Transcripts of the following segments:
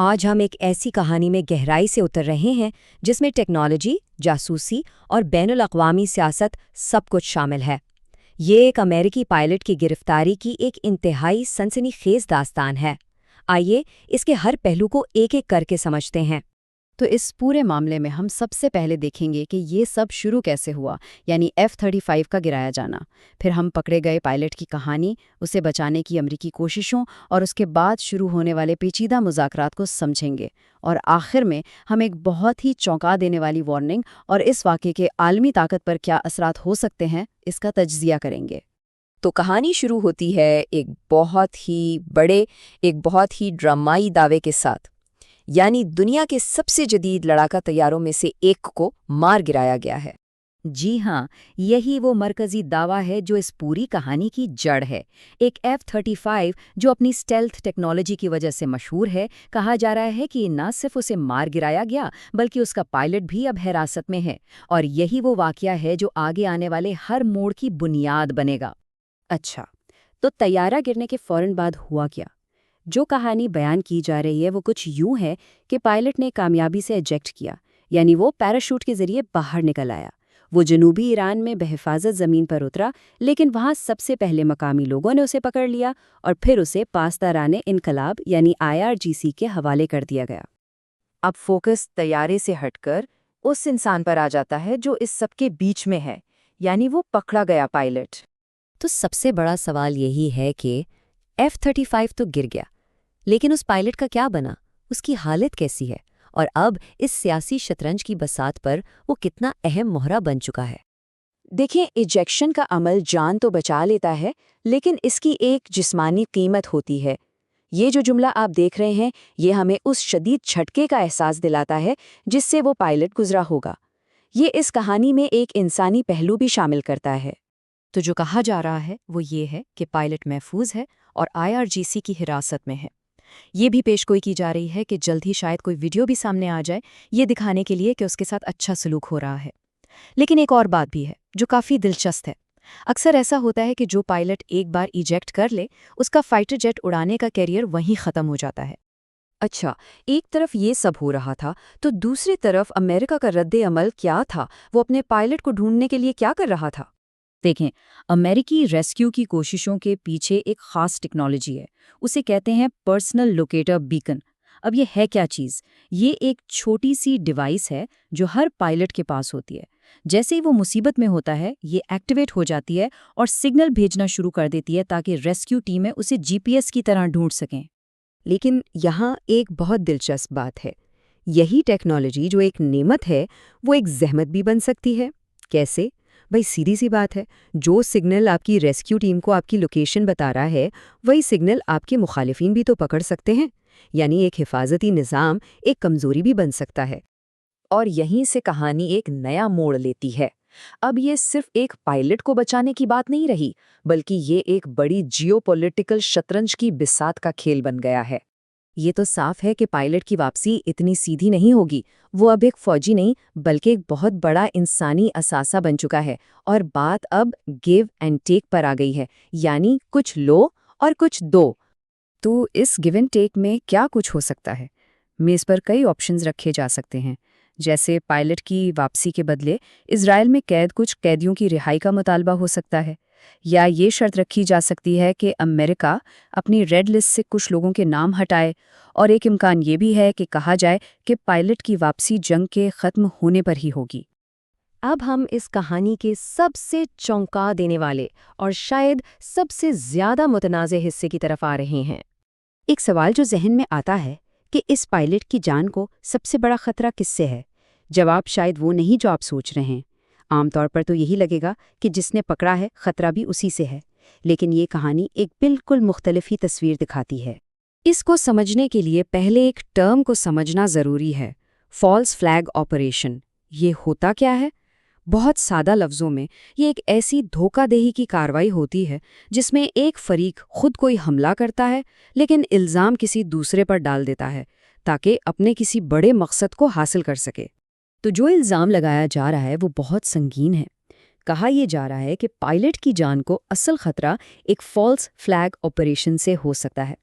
آج ہم ایک ایسی کہانی میں گہرائی سے اتر رہے ہیں جس میں ٹیکنالوجی، جاسوسی اور بین الاقوامی سیاست سب کچھ شامل ہے۔ یہ ایک امریکی پائلٹ کی گرفتاری کی ایک انتہائی سنسنی خیز داستان ہے۔ آئیے اس کے ہر پہلو کو ایک ایک کر کے سمجھتے ہیں۔ تو اس پورے معاملے میں ہم سب سے پہلے دیکھیں گے کہ یہ سب شروع کیسے ہوا، یعنی F-35 کا گرایا جانا۔ پھر ہم پکڑے گئے پائلٹ کی کہانی، اسے بچانے کی امریکی کوششوں اور اس کے بعد شروع ہونے والے پیچیدہ مذاکرات کو سمجھیں گے۔ اور آخر میں ہم ایک بہت ہی چونکا دینے والی وارننگ اور اس واقعے کے عالمی طاقت پر کیا اثرات ہو سکتے ہیں، اس کا تجزیہ کریں گے۔ تو کہانی شروع ہوتی ہے ایک بہت ہی ڈرامائی دعوے کے ساتھ، یعنی دنیا کے سب سے جدید لڑاکا طیاروں میں سے ایک کو مار گرایا گیا ہے۔ جی ہاں، یہی وہ مرکزی دعویٰ ہے جو اس پوری کہانی کی جڑ ہے۔ ایک F-35 جو اپنی اسٹیلتھ ٹیکنالوجی کی وجہ سے مشہور ہے، کہا جا رہا ہے کہ نہ صرف اسے مار گرایا گیا بلکہ اس کا پائلٹ بھی اب حراست میں ہے، اور یہی وہ واقعہ ہے جو آگے آنے والے ہر موڑ کی بنیاد بنے گا۔ اچھا، تو طیارہ گرنے کے فوراً بعد ہوا کیا؟ جو کہانی بیان کی جا رہی ہے وہ کچھ یوں ہے کہ پائلٹ نے کامیابی سے ایجیکٹ کیا، یعنی وہ پیراشوٹ کے ذریعے باہر نکل آیا۔ وہ جنوبی ایران میں بحفاظت زمین پر اترا، لیکن وہاں سب سے پہلے مقامی لوگوں نے اسے پکڑ لیا اور پھر اسے پاسداران انقلاب یعنی IRGC کے حوالے کر دیا گیا۔ اب فوکس طیارے سے ہٹ کر اس انسان پر آ جاتا ہے جو اس سب کے بیچ میں ہے، یعنی وہ پکڑا گیا پائلٹ۔ تو سب سے بڑا سوال یہی ہے کہ F-35 تو گر گیا، لیکن اس پائلٹ کا کیا بنا؟ اس کی حالت کیسی ہے؟ اور اب اس سیاسی شطرنج کی بساط پر وہ کتنا اہم مہرہ بن چکا ہے؟ دیکھیں، ایجیکشن کا عمل جان تو بچا لیتا ہے، لیکن اس کی ایک جسمانی قیمت ہوتی ہے۔ یہ جو جملہ آپ دیکھ رہے ہیں، یہ ہمیں اس شدید جھٹکے کا احساس دلاتا ہے جس سے وہ پائلٹ گزرا ہوگا۔ یہ اس کہانی میں ایک انسانی پہلو بھی شامل کرتا ہے۔ تو جو کہا جا رہا ہے وہ یہ ہے کہ پائلٹ محفوظ ہے اور IRGC کی حراست میں ہے۔ یہ بھی پیش گوئی کی جا رہی ہے کہ جلد ہی شاید کوئی ویڈیو بھی سامنے آ جائے، یہ دکھانے کے لیے کہ اس کے ساتھ اچھا سلوک ہو رہا ہے۔ لیکن ایک اور بات بھی ہے جو کافی دلچسپ ہے۔ اکثر ایسا ہوتا ہے کہ جو پائلٹ ایک بار ایجیکٹ کر لے، اس کا فائٹر جیٹ اڑانے کا کیریئر وہیں ختم ہو جاتا ہے۔ اچھا، ایک طرف یہ سب ہو رہا تھا تو دوسری طرف امریکہ کا رد عمل کیا تھا؟ وہ اپنے پائلٹ کو ڈھونڈنے کے لیے کیا کر رہا تھا؟ دیکھیں، امریکی ریسکیو کی کوششوں کے پیچھے ایک خاص ٹیکنالوجی ہے، اسے کہتے ہیں پرسنل لوکیٹر بیکن۔ اب یہ ہے کیا چیز؟ یہ ایک چھوٹی سی ڈیوائس ہے جو ہر پائلٹ کے پاس ہوتی ہے۔ جیسے ہی وہ مصیبت میں ہوتا ہے، یہ ایکٹیویٹ ہو جاتی ہے اور سگنل بھیجنا شروع کر دیتی ہے تاکہ ریسکیو ٹیمیں اسے GPS کی طرح ڈھونڈ سکیں۔ لیکن یہاں ایک بہت دلچسپ بات ہے، یہی ٹیکنالوجی جو ایک نعمت ہے وہ ایک زحمت بھی بن سکتی ہے۔ کیسے؟ بھئی سیدھی سی بات ہے، جو سگنل آپ کی ریسکیو ٹیم کو آپ کی لوکیشن بتا رہا ہے، وہی سگنل آپ کے مخالفین بھی تو پکڑ سکتے ہیں، یعنی ایک حفاظتی نظام ایک کمزوری بھی بن سکتا ہے۔ اور یہیں سے کہانی ایک نیا موڑ لیتی ہے۔ اب یہ صرف ایک پائلٹ کو بچانے کی بات نہیں رہی، بلکہ یہ ایک بڑی جیو پولیٹیکل شطرنج کی بساط کا کھیل بن گیا ہے۔ یہ تو صاف ہے کہ پائلٹ کی واپسی اتنی سیدھی نہیں ہوگی۔ وہ اب ایک فوجی نہیں بلکہ ایک بہت بڑا انسانی اثاثہ بن چکا ہے، اور بات اب گیو اینڈ ٹیک پر آ گئی ہے، یعنی کچھ لو اور کچھ دو۔ تو اس گیو اینڈ ٹیک میں کیا کچھ ہو سکتا ہے؟ میز پر کئی آپشنز رکھے جا سکتے ہیں، جیسے پائلٹ کی واپسی کے بدلے اسرائیل میں قید کچھ قیدیوں کی رہائی کا مطالبہ ہو سکتا ہے، یا یہ شرط رکھی جا سکتی ہے کہ امریکہ اپنی ریڈ لسٹ سے کچھ لوگوں کے نام ہٹائے، اور ایک امکان یہ بھی ہے کہ کہا جائے کہ پائلٹ کی واپسی جنگ کے ختم ہونے پر ہی ہوگی۔ اب ہم اس کہانی کے سب سے چونکا دینے والے اور شاید سب سے زیادہ متنازع حصے کی طرف آ رہے ہیں۔ ایک سوال جو ذہن میں آتا ہے کہ اس پائلٹ کی جان کو سب سے بڑا خطرہ کس سے ہے؟ جواب شاید وہ نہیں جو آپ سوچ رہے ہیں۔ عام طور پر تو یہی لگے گا کہ جس نے پکڑا ہے خطرہ بھی اسی سے ہے، لیکن یہ کہانی ایک بالکل مختلف ہی تصویر دکھاتی ہے۔ اس کو سمجھنے کے لیے پہلے ایک ٹرم کو سمجھنا ضروری ہے، فالس فلیگ آپریشن۔ یہ ہوتا کیا ہے؟ بہت سادہ لفظوں میں یہ ایک ایسی دھوکہ دہی کی کارروائی ہوتی ہے جس میں ایک فریق خود کوئی حملہ کرتا ہے لیکن الزام کسی دوسرے پر ڈال دیتا ہے تاکہ اپنے کسی بڑے مقصد کو حاصل کر سکے۔ تو جو الزام لگایا جا رہا ہے وہ بہت سنگین ہے۔ کہا یہ جا رہا ہے کہ پائلٹ کی جان کو اصل خطرہ ایک فالس فلیگ آپریشن سے ہو سکتا ہے۔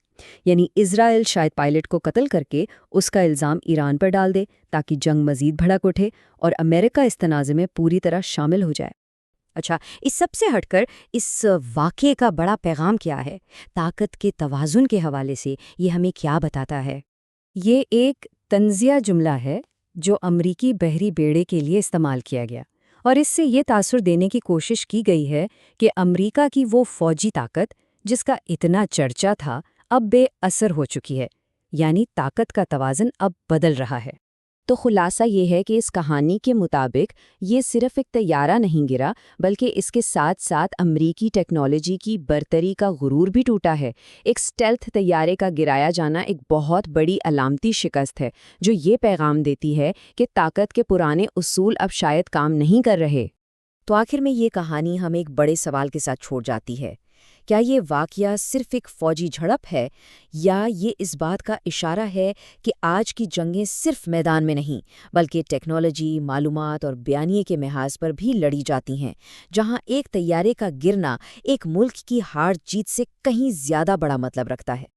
یعنی اسرائیل شاید پائلٹ کو قتل کر کے اس کا الزام ایران پر ڈال دے تاکہ جنگ مزید بھڑک اٹھے اور امریکہ اس تنازع میں پوری طرح شامل ہو جائے۔ اچھا، اس سب سے ہٹ کر اس واقعے کا بڑا پیغام کیا ہے؟ طاقت کے توازن کے حوالے سے یہ ہمیں کیا بتاتا ہے؟ یہ ایک طنزیہ جملہ ہے جو امریکی بحری بیڑے کے لیے استعمال کیا گیا، اور اس سے یہ تاثر دینے کی کوشش کی گئی ہے کہ امریکہ کی وہ فوجی طاقت جس کا اتنا چرچا تھا اب بے اثر ہو چکی ہے، یعنی طاقت کا توازن اب بدل رہا ہے۔ تو خلاصہ یہ ہے کہ اس کہانی کے مطابق یہ صرف ایک طیارہ نہیں گرا، بلکہ اس کے ساتھ ساتھ امریکی ٹیکنالوجی کی برتری کا غرور بھی ٹوٹا ہے۔ ایک اسٹیلتھ طیارے کا گرایا جانا ایک بہت بڑی علامتی شکست ہے، جو یہ پیغام دیتی ہے کہ طاقت کے پرانے اصول اب شاید کام نہیں کر رہے۔ تو آخر میں یہ کہانی ہمیں ایک بڑے سوال کے ساتھ چھوڑ جاتی ہے۔ کیا یہ واقعہ صرف ایک فوجی جھڑپ ہے، یا یہ اس بات کا اشارہ ہے کہ آج کی جنگیں صرف میدان میں نہیں بلکہ ٹیکنالوجی، معلومات اور بیانیے کے محاذ پر بھی لڑی جاتی ہیں، جہاں ایک طیارے کا گرنا ایک ملک کی ہار جیت سے کہیں زیادہ بڑا مطلب رکھتا ہے؟